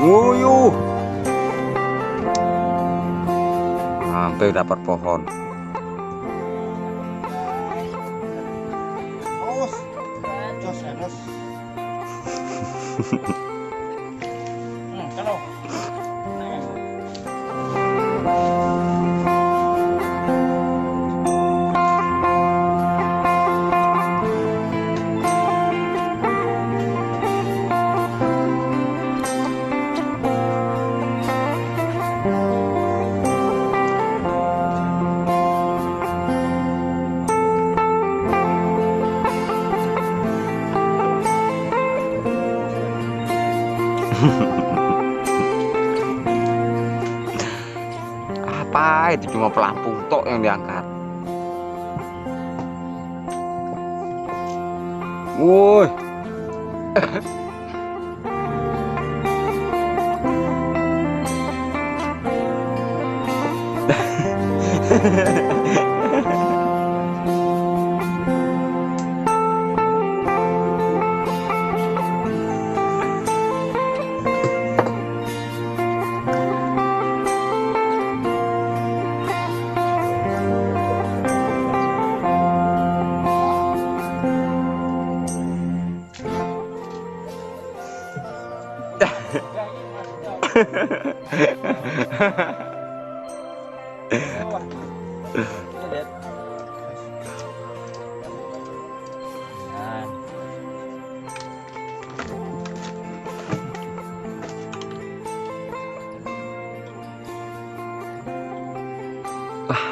Nguyuh, hampir dapat pohon. Kalau Apa itu, cuma pelampung tok yang diangkat. Woi.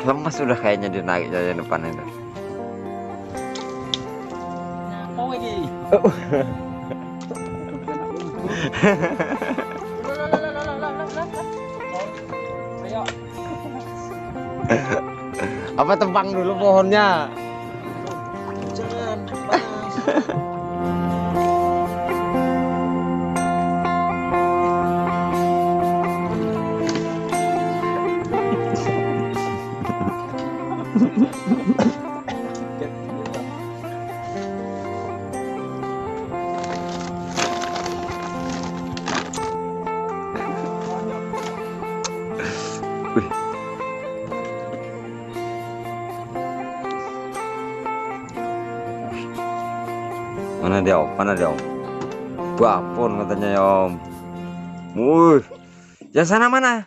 Lemas sudah kayaknya dinarik dari depan itu. mau lagi. Apa tebang dulu pohonnya? Jangan panas. Mana dia om? Mana dia om? Bapun katanya ya om. Wuh, yang sana mana?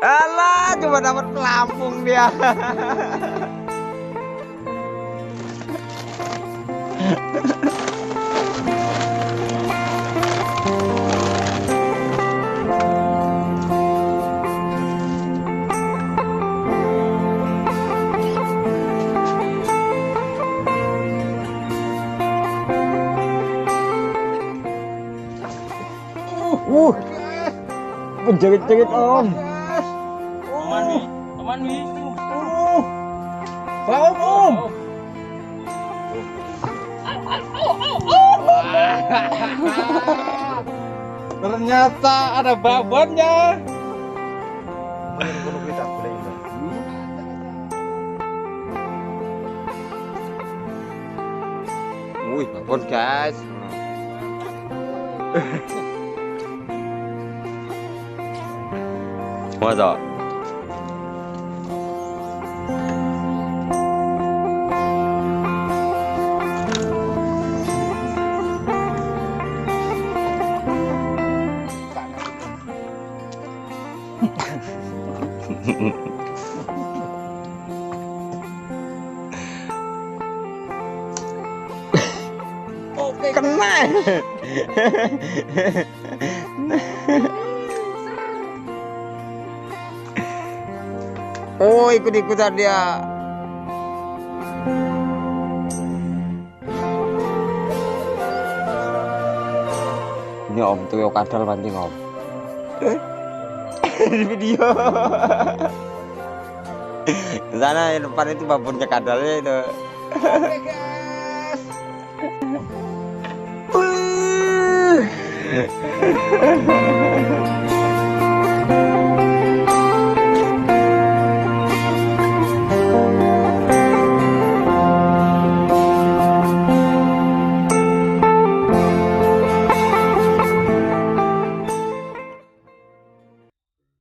Alah, cuma dapat pelampung dia. Menjerit-jerit om. Aman wi. Paham om. Ternyata ada babonnya. Wih, babon guys. Masa? Oke, Kena. Oh, ikut-ikutan dia. Ini om tuh yo kadal mancing om. Di video. Di sana di depan itu babonnya kadalnya itu. Oke guys.